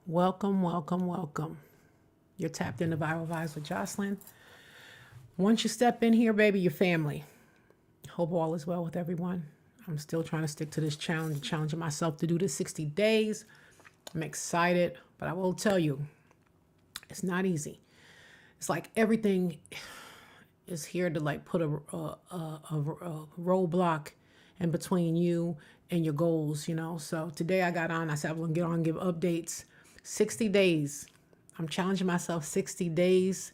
Welcome, welcome, welcome. You're tapped into Viral Vibes with JOCELYN. Once you step in here, baby, your family. Hope all is well with everyone. I'm still trying to stick to this challenge, challenging myself to do this 60 days. I'm excited, but I will tell you, it's not easy. It's like everything is here to like put a roadblock in between you and your goals, So today I got on, I said I'm gonna get on and give updates. 60 days. I'm challenging myself 60 days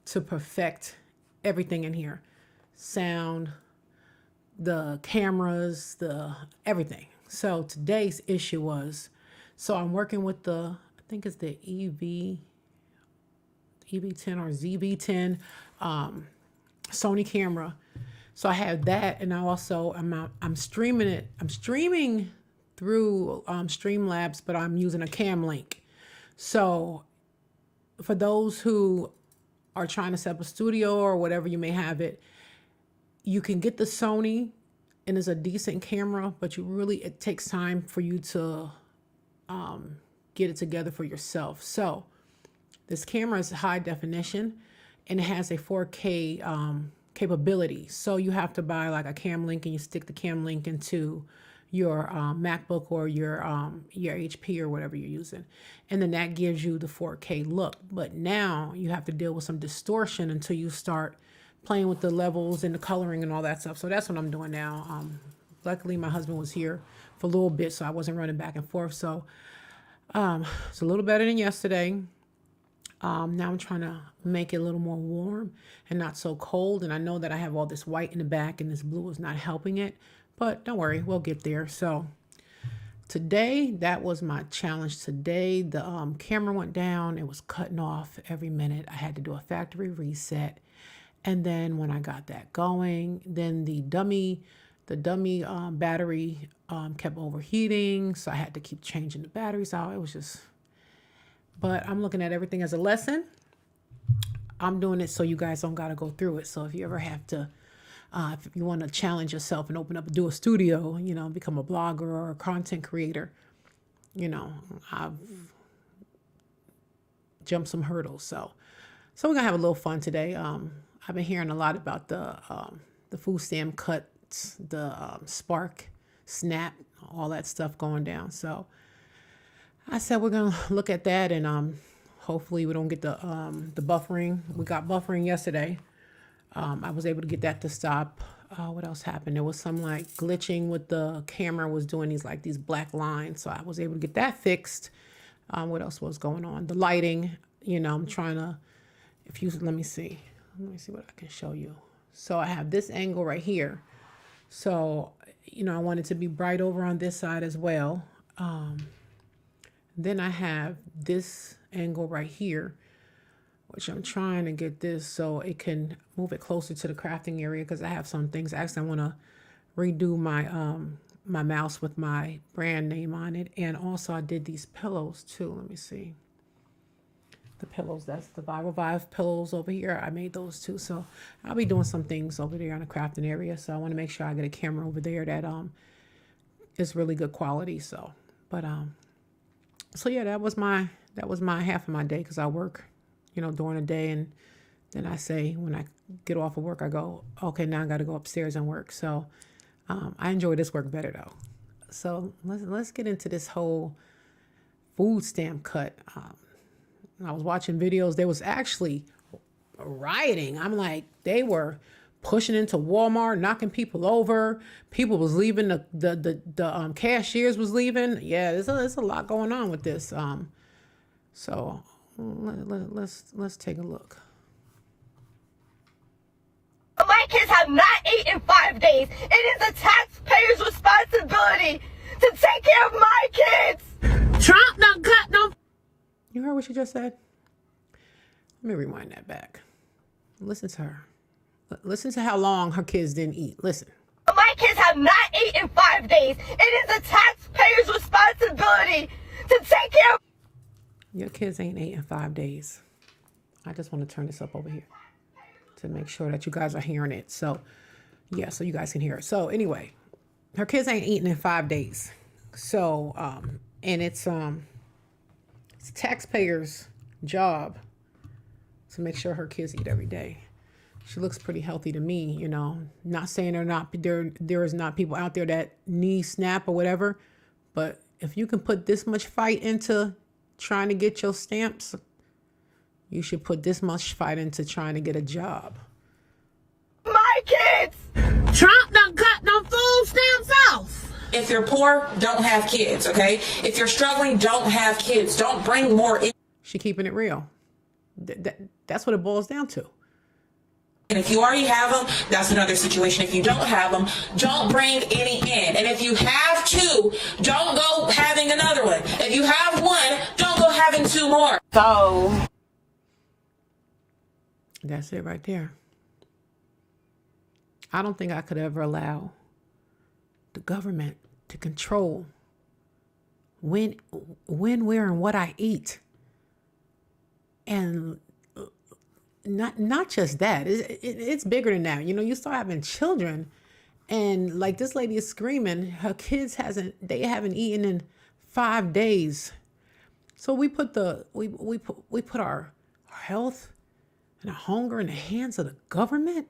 to perfect everything in here. Sound, the cameras, the everything. So today's issue was, so I'm working with I think it's the EV10 or ZV10 Sony camera. So I have that, and I also I'm streaming it. I'm streaming through Streamlabs, but I'm using a cam link. So for those who are trying to set up a studio or whatever you may have it, you can get the Sony, and it's a decent camera, but it takes time for you to get it together for yourself. So this camera is high definition, and it has a 4K capability. So you have to buy like a cam link, and you stick the cam link into your MacBook or your HP or whatever you're using. And then that gives you the 4K look. But now you have to deal with some distortion until you start playing with the levels and the coloring and all that stuff. So that's what I'm doing now. Luckily, my husband was here for a little bit, so I wasn't running back and forth. So it's a little better than yesterday. Now I'm trying to make it a little more warm and not so cold. And I know that I have all this white in the back and this blue is not helping it, but don't worry, we'll get there. So today, that was my challenge today. The camera went down. It was cutting off every minute. I had to do a factory reset. And then when I got that going, then the dummy battery kept overheating. So I had to keep changing the batteries out. It was just... But I'm looking at everything as a lesson. I'm doing it so you guys don't got to go through it. So if you ever have to, if you want to challenge yourself and do a studio, become a blogger or a content creator, I've jumped some hurdles. So we're gonna have a little fun today. I've been hearing a lot about the food stamp cuts, the Spark, Snap, all that stuff going down. So I said we're gonna look at that, and hopefully we don't get the buffering. We got buffering yesterday. I was able to get that to stop. What else happened? There was some like glitching with the camera, was doing these black lines, so I was able to get that fixed. What else was going on? The lighting. I'm trying to. Let me see what I can show you. So I have this angle right here. So I want it to be bright over on this side as well. Then I have this angle right here, which I'm trying to get this so it can move it closer to the crafting area, because I have some things. Actually, I want to redo my mouse with my brand name on it. And also I did these pillows too. Let me see. The pillows, that's the Viral Vibe pillows over here. I made those too. So I'll be doing some things over there in the crafting area. So I want to make sure I get a camera over there that is really good quality. So yeah, that was my half of my day, because I work, during the day, and then I say when I get off of work, I go, okay, now I got to go upstairs and work. So I enjoy this work better though. So let's get into this whole food stamp cut. I was watching videos. There was actually rioting. I'm like, they were pushing into Walmart, knocking people over. People was leaving. The cashiers was leaving. Yeah, there's a lot going on with this. So let's take a look. My kids have not eaten in 5 days. It is a taxpayer's responsibility to take care of my kids. Trump done cut no. You heard what she just said? Let me rewind that back. Listen to her. Listen to how long her kids didn't eat. Listen. My kids have not eaten in 5 days. It is a taxpayer's responsibility to take care of. Your kids ain't ate in 5 days. I just want to turn this up over here to make sure that you guys are hearing it. So, yeah, so you guys can hear it. So, anyway, her kids ain't eaten in 5 days. So, and it's It's a taxpayer's job to make sure her kids eat every day. She looks pretty healthy to me, you know. Not saying there is not people out there that need SNAP or whatever, but if you can put this much fight into trying to get your stamps, you should put this much fight into trying to get a job. My kids! Trump done cut them food stamps off. If you're poor, don't have kids, okay? If you're struggling, don't have kids. Don't bring more in. She keeping it real. That's what it boils down to. And if you already have them, that's another situation. If you don't have them, don't bring any in. And if you have two, don't go having another one. If you have one, don't go having two more. So, That's it right there. I don't think I could ever allow the government to control when, where, and what I eat. And not just that. It's bigger than that. You know, you start having children, and like this lady is screaming, her kids haven't eaten in 5 days. So we put our health and our hunger in the hands of the government.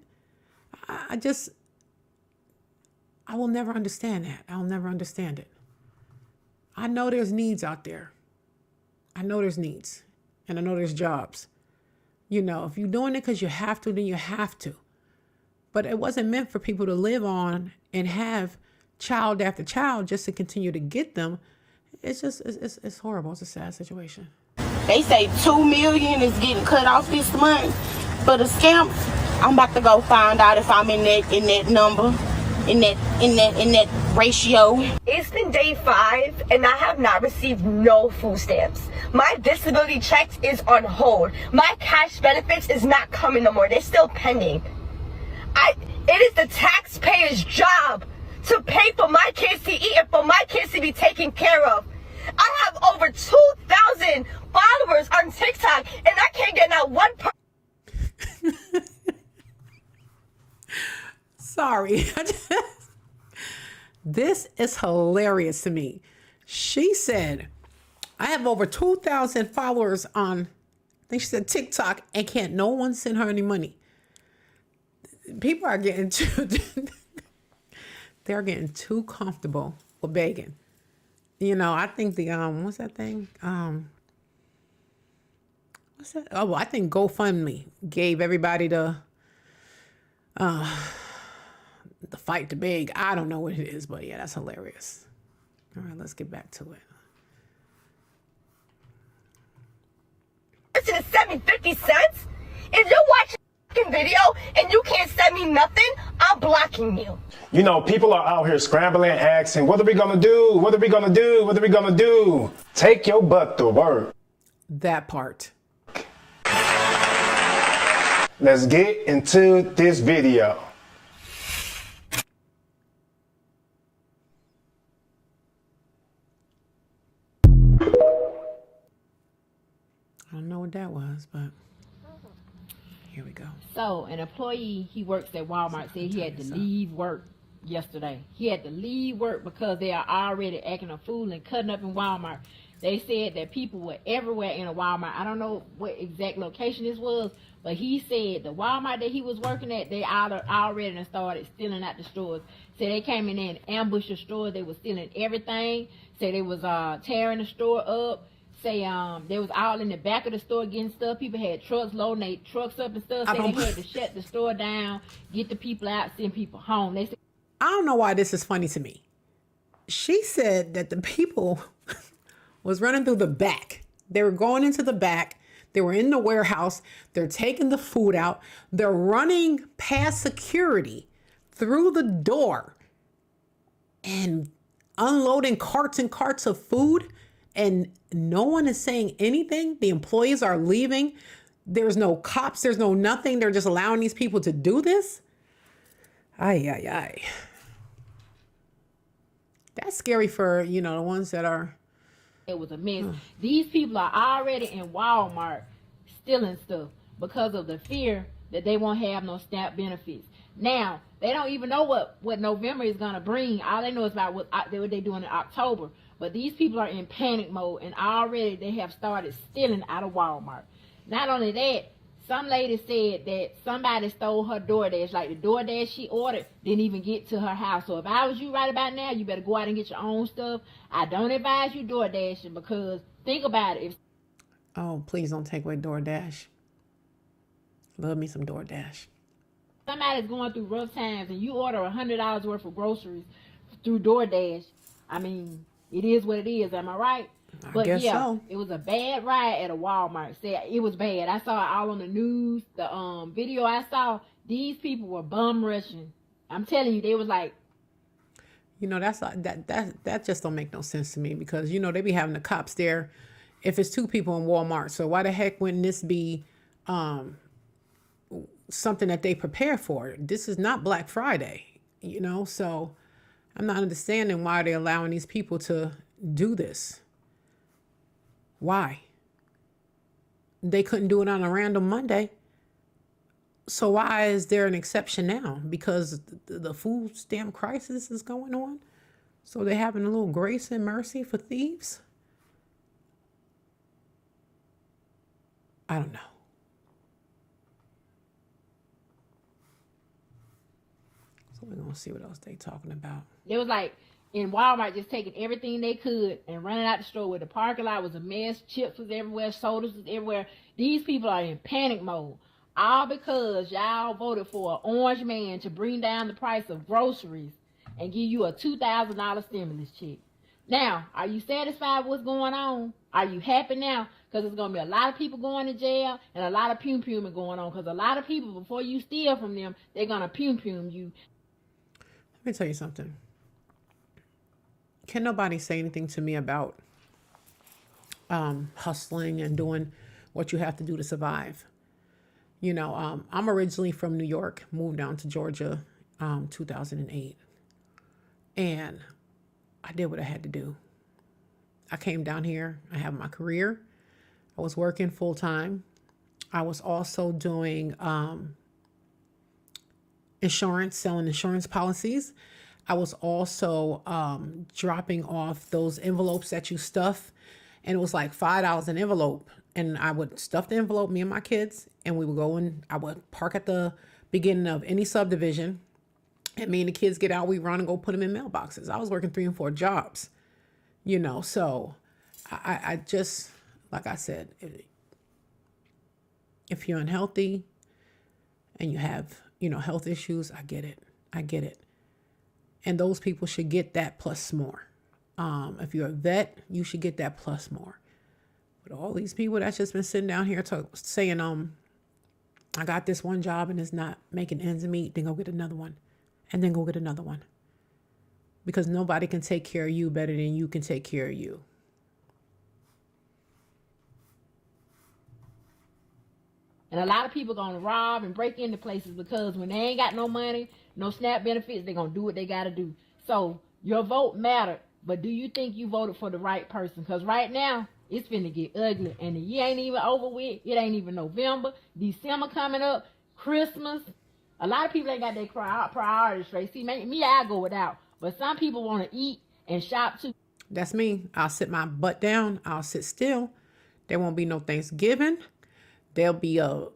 I will never understand that. I'll never understand it. I know there's needs out there. I know there's needs, and I know there's jobs. You know, if you're doing it because you have to, then you have to. But it wasn't meant for people to live on and have child after child just to continue to get them. It's just, it's horrible. It's a sad situation. they say 2 million is getting cut off this month for the stamps. I'm about to go find out if I'm in that number, in that ratio. It's been day 5 and I have not received no food stamps. My disability checks is on hold. My cash benefits is not coming no more. They're still pending. It is the taxpayer's job to pay for my kids to eat and for my kids to be taken care of. I have over 2,000 followers on TikTok and I can't get not one person. Sorry. This is hilarious to me. She said, I have over 2,000 followers on, I think she said TikTok, and can't no one send her any money. People are getting they're getting too comfortable with begging. You know, I think the, what's that thing? What's that? Oh, well, I think GoFundMe gave everybody the fight to beg. I don't know what it is, but yeah, that's hilarious. All right, let's get back to it. To send me 50 cents? If you're watching a video and you can't send me nothing, I'm blocking you. You know, people are out here scrambling, asking, what are we gonna do? What are we gonna do? What are we gonna do? Take your butt to work. That part. Let's get into this video. I don't know what that was, but here we go. So an employee, he works at Walmart, said he had to leave work yesterday. He had to leave work because they are already acting a fool and cutting up in Walmart. They said that people were everywhere in a Walmart. I don't know what exact location this was, but he said the Walmart that he was working at, they already started stealing out the stores. So they came in there and ambushed the store. They were stealing everything. Say they was tearing the store up. Say they was all in the back of the store getting stuff. People had trucks loading their trucks up and stuff. Say they had to shut the store down, get the people out, send people home. They said, I don't know why this is funny to me. She said that the people was running through the back. They were going into the back. They were in the warehouse. They're taking the food out. They're running past security through the door and unloading carts and carts of food. And no one is saying anything. The employees are leaving. There's no cops. There's no nothing. They're just allowing these people to do this. Ay. That's scary for, you know, the ones that are. it was a mess. These people are already in Walmart stealing stuff because of the fear that they won't have no SNAP benefits. Now, they don't even know what November is going to bring. All they know is about what they're doing in October. But these people are in panic mode, and already they have started stealing out of Walmart. Not only that, some lady said that somebody stole her DoorDash. Like the DoorDash she ordered didn't even get to her house. So if I was you right about now, you better go out and get your own stuff. I don't advise you DoorDashing, because think about it. Oh, please don't take away DoorDash. Love me some DoorDash. Somebody's going through rough times and you order $100 worth of groceries through DoorDash, I mean, it is what it is. Am I right? I guess so. It was a bad riot at a Walmart. It was bad. I saw it all on the news. The video I saw, these people were bum rushing. I'm telling you, they was like, you know, that just don't make no sense to me, because you know they be having the cops there if it's two people in Walmart. So why the heck wouldn't this be something that they prepare for? This is not Black Friday, you know. So I'm not understanding why they're allowing these people to do this. Why? They couldn't do it on a random Monday. So why is there an exception now? Because the food stamp crisis is going on. So they're having a little grace and mercy for thieves. I don't know. So we're going to see what else they talking about. It was like in Walmart just taking everything they could and running out the store where the parking lot was a mess. Chips was everywhere. Sodas was everywhere. These people are in panic mode. All because y'all voted for an orange man to bring down the price of groceries and give you a $2,000 stimulus check. Now, are you satisfied with what's going on? Are you happy now? Because there's going to be a lot of people going to jail and a lot of pum-puming going on. Because a lot of people, before you steal from them, they're going to pum-pum you. Let me tell you something. Can nobody say anything to me about hustling and doing what you have to do to survive? You know, I'm originally from New York, moved down to Georgia 2008. And I did what I had to do. I came down here. I have my career. I was working full time. I was also doing insurance, selling insurance policies. I was also dropping off those envelopes that you stuff. And it was like $5 an envelope. And I would stuff the envelope, me and my kids, and we would go and I would park at the beginning of any subdivision. And me and the kids get out, we run and go put them in mailboxes. I was working 3 and 4 jobs, you know. So I just, like I said, if you're unhealthy and you have, you know, health issues, I get it. I get it. And those people should get that plus more. If you're a vet, you should get that plus more. But all these people that's just been sitting down here saying, I got this one job and it's not making ends meet, then go get another one. And then go get another one. Because nobody can take care of you better than you can take care of you. And a lot of people going to rob and break into places because when they ain't got no money, no SNAP benefits, they're going to do what they got to do. So your vote mattered. But do you think you voted for the right person? Because right now, it's finna get ugly. And the year ain't even over with. It ain't even November. December coming up. Christmas. A lot of people ain't got their priorities straight. See, me, I go without. But some people want to eat and shop too. That's me. I'll sit my butt down. I'll sit still. There won't be no Thanksgiving. There'll be a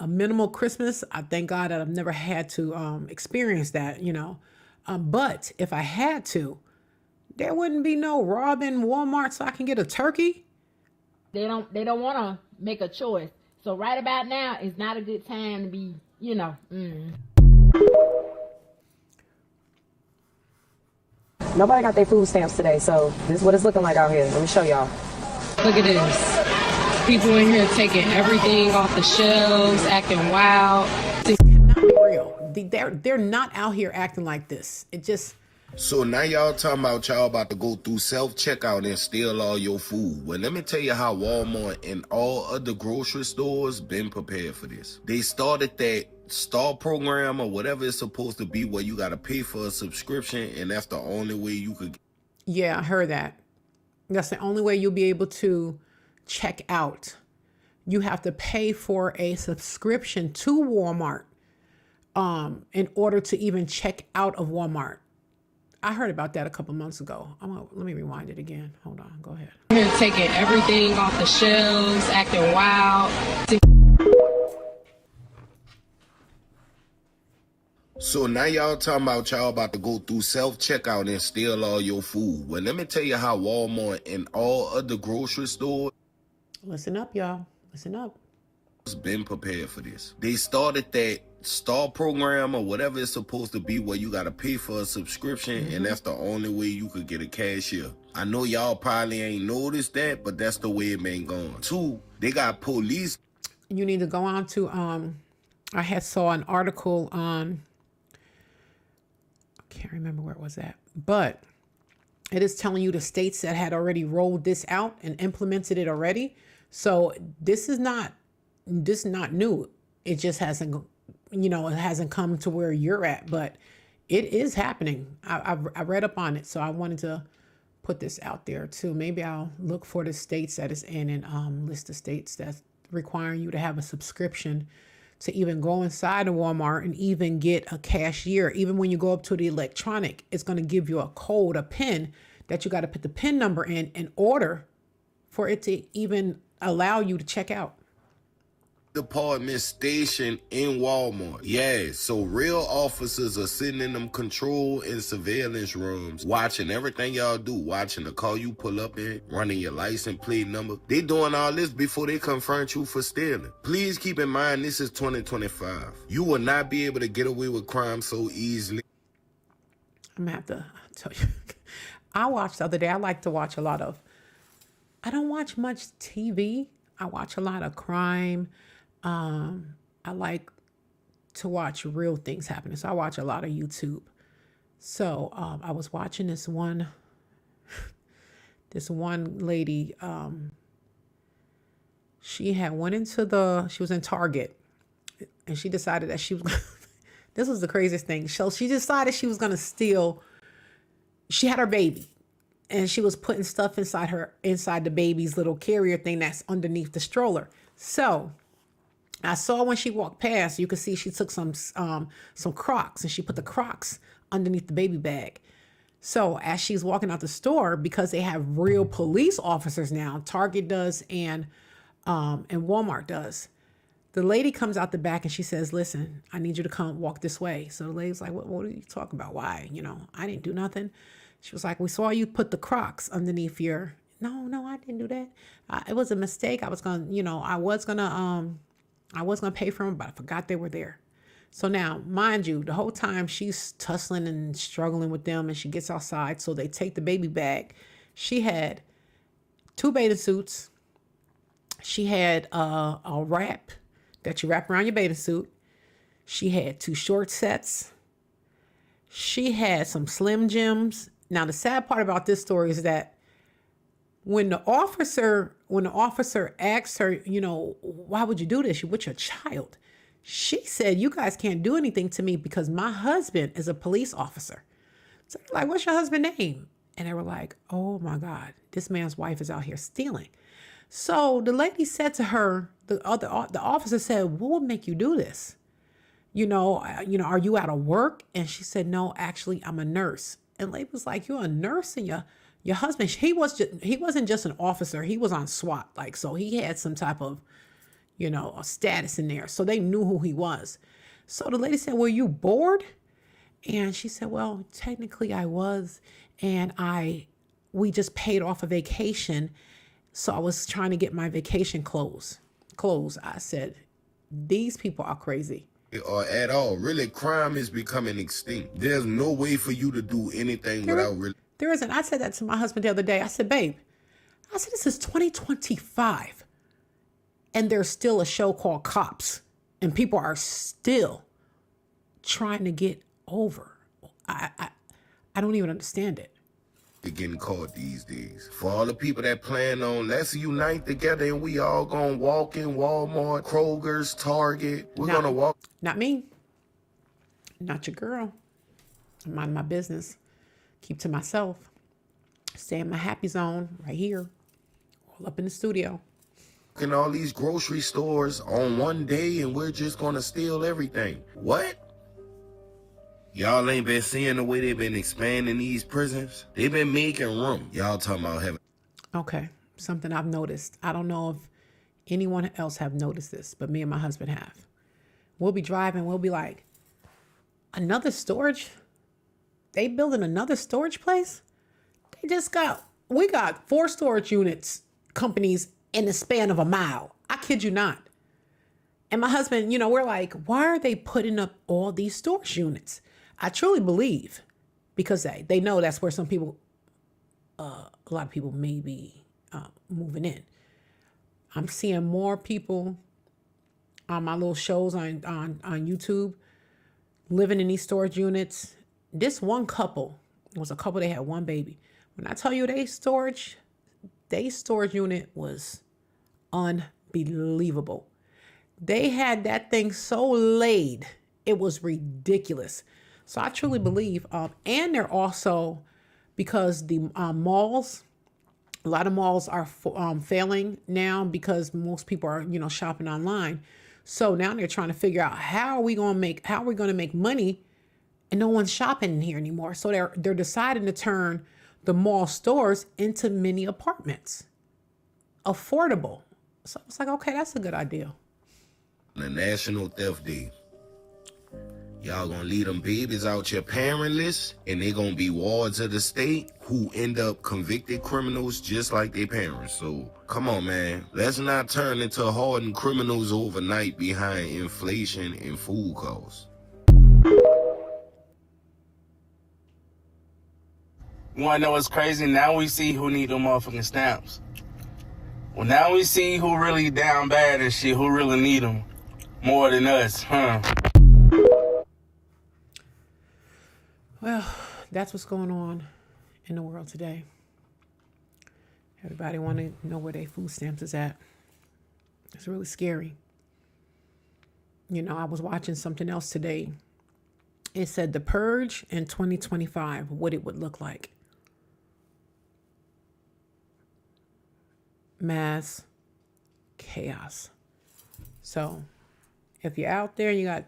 minimal Christmas. I thank God that I've never had to experience that, you know. But if I had to, there wouldn't be no robbing Walmart so I can get a turkey. They don't want to make a choice. So right about now is not a good time to be, you know. Nobody got their food stamps today, so this is what it's looking like out here. Let me show y'all. Look at this. People in here taking everything off the shelves, acting wild. This cannot be real. They're not out here acting like this. It just... So now y'all talking about y'all about to go through self-checkout and steal all your food. Well, let me tell you how Walmart and all other grocery stores been prepared for this. They started that Star program or whatever it's supposed to be where you got to pay for a subscription, and that's the only way you could... Yeah, I heard that. That's the only way you'll be able to check out. You have to pay for a subscription to Walmart in order to even check out of Walmart. I heard about that a couple months ago. Let me rewind it again. Hold on. Go ahead. Here taking everything off the shelves, acting wild. So now y'all talking about y'all about to go through self-checkout and steal all your food. Well, let me tell you how Walmart and all other grocery stores Listen up, y'all. Listen up. been prepared for this. They started that Star program or whatever it's supposed to be where you got to pay for a subscription, and that's the only way you could get a cashier. I know y'all probably ain't noticed that, but that's the way it been going. 2, they got police. You need to go on to, I had saw an article on, I can't remember where it was at, but it is telling you the states that had already rolled this out and implemented it already. So this is not new. It just hasn't, it hasn't come to where you're at, but it is happening. I read up on it, so I wanted to put this out there too. Maybe I'll look for the states that it's in and list the states that's requiring you to have a subscription to even go inside of Walmart and even get a cashier. Even when you go up to the electronic, it's going to give you a code, a PIN that you got to put the PIN number in order for it to even allow you to check out. Department station in Walmart. Yeah, so real officers are sitting in them control and surveillance rooms, watching everything y'all do, watching the car you pull up in, running your license plate number. They doing all this before they confront you for stealing. Please keep in mind, this is 2025. You will not be able to get away with crime so easily. I'm gonna have to tell you. I watched the other day, I like to watch a lot of, I don't watch much TV. I watch a lot of crime. I like to watch real things happening. So I watch a lot of YouTube. So I was watching this one lady, she was in Target and she decided that she was, this was the craziest thing. So she decided she was going to steal, she had her baby and she was putting stuff inside the baby's little carrier thing that's underneath the stroller. So I saw when she walked past, you could see she took some Crocs and she put the Crocs underneath the baby bag. So as she's walking out the store, because they have real police officers now, Target does and Walmart does. The lady comes out the back and she says, "Listen, I need you to come walk this way." So the lady's like, what are you talking about? Why? I didn't do nothing. She was like, "We saw you put the Crocs underneath your." No, I didn't do that. It was a mistake. I was gonna pay for them, but I forgot they were there. So now, mind you, the whole time she's tussling and struggling with them and she gets outside. So they take the baby bag. She had 2 bathing suits. She had a wrap that you wrap around your bathing suit. She had 2 short sets. She had some Slim Jims. Now, the sad part about this story is that when the officer asked her, why would you do this? You're with your child. She said, "You guys can't do anything to me because my husband is a police officer." So they're like, "What's your husband's name?" And they were like, "Oh my God, this man's wife is out here stealing." So the lady said to her, the officer said, "What would make you do this? Are you out of work?" And she said, "No, actually, I'm a nurse." And the lady was like, "You're a nurse and your husband, he wasn't just an officer, he was on SWAT, so he had some type of, a status in there. So they knew who he was." So the lady said, "Were you bored?" And she said, "Well, technically I was. And we just paid off a vacation. So I was trying to get my vacation clothes." I said, these people are crazy. Or at all. Really, crime is becoming extinct. There's no way for you to do anything without really. There isn't. I said that to my husband the other day. I said, "Babe, this is 2025. And there's still a show called Cops. And people are still trying to get over." I don't even understand it. They're getting caught these days. For all the people that plan on, let's unite together and we all gonna walk in Walmart, Kroger's, Target. We're gonna walk. Not me. Not your girl. Mind my business. Keep to myself. Stay in my happy zone right here. All up in the studio. In all these grocery stores on one day and we're just gonna steal everything. What? Y'all ain't been seeing the way they've been expanding these prisons? They've been making room. Y'all talking about having... Okay, something I've noticed. I don't know if anyone else have noticed this, but me and my husband have. We'll be driving, we'll be like, another storage? They building another storage place? We got 4 storage units companies in the span of a mile. I kid you not. And my husband, we're like, why are they putting up all these storage units? I truly believe because they know that's where some people, a lot of people may be moving in. I'm seeing more people on my little shows on YouTube living in these storage units. This one couple was a couple, they had one baby. When I tell you they storage unit was unbelievable. They had that thing so laid, it was ridiculous. So I truly believe, and they're also, because the malls, a lot of malls are failing now because most people are, shopping online. So now they're trying to figure out how are we going to make money, and no one's shopping in here anymore. So they're deciding to turn the mall stores into mini apartments, affordable. So it's like, okay, that's a good idea. The National Theft Day. Y'all gonna leave them babies out your parentless, and they gonna be wards of the state who end up convicted criminals just like their parents. So come on, man. Let's not turn into hardened criminals overnight behind inflation and food costs. You wanna know what's crazy? Now we see who need them motherfucking stamps. Well, now we see who really down bad and shit, who really need them more than us, huh? Well, that's what's going on in the world today. Everybody want to know where their food stamps is at. It's really scary. I was watching something else today. It said the purge in 2025, what it would look like. Mass chaos. So if you're out there and you got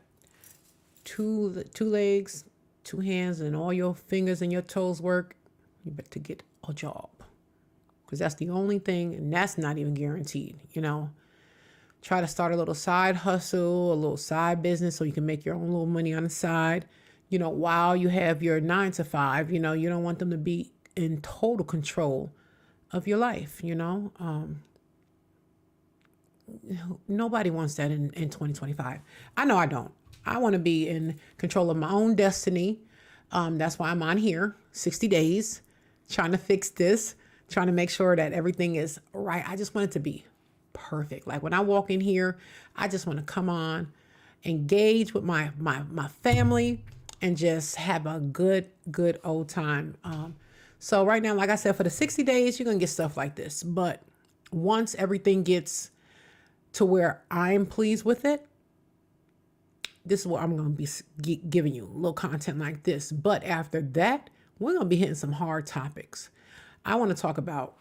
two legs, 2 hands, and all your fingers and your toes work, you better get a job. Because that's the only thing, and that's not even guaranteed, Try to start a little side hustle, a little side business so you can make your own little money on the side, while you have your 9 to 5, you don't want them to be in total control of your life, Nobody wants that in 2025. I know I don't. I want to be in control of my own destiny. That's why I'm on here 60 days trying to fix this, trying to make sure that everything is right. I just want it to be perfect. Like when I walk in here, I just want to come on, engage with my family, and just have a good old time. So right now, like I said, for the 60 days, you're going to get stuff like this. But once everything gets to where I'm pleased with it, this is what I'm going to be giving you, little content like this. But after that, we're going to be hitting some hard topics. I want to talk about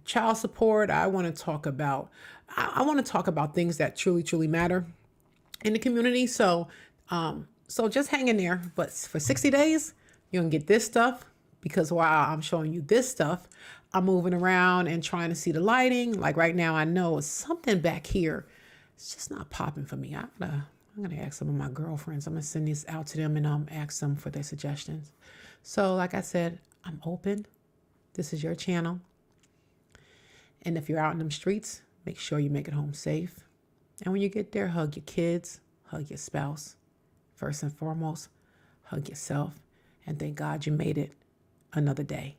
child support. I want to talk about things that truly matter in the community. So just hang in there. But for 60 days, you're going to get this stuff, because while I'm showing you this stuff, I'm moving around and trying to see the lighting. Like right now, I know it's something back here. It's just not popping for me. I'm gonna ask some of my girlfriends. I'm gonna send this out to them and ask them for their suggestions. So like I said, I'm open. This is your channel. And if you're out in them streets, make sure you make it home safe. And when you get there, hug your kids, hug your spouse. First and foremost, hug yourself. And thank God you made it another day.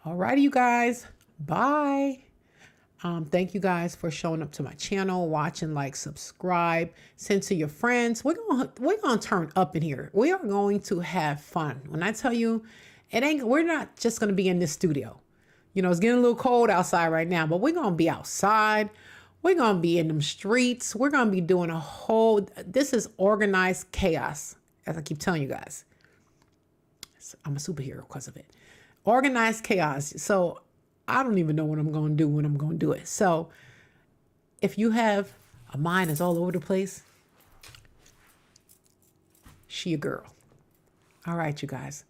Alrighty, you guys. Bye. Thank you guys for showing up to my channel, watching, like, subscribe, send to your friends. We're gonna turn up in here. We are going to have fun. When I tell you, we're not just gonna be in this studio. It's getting a little cold outside right now, but we're gonna be outside. We're gonna be in them streets. We're gonna be doing this is organized chaos, as I keep telling you guys. I'm a superhero because of it. Organized chaos. So I don't even know what I'm going to do when I'm going to do it. So if you have a mind that's all over the place, she a girl. All right, you guys.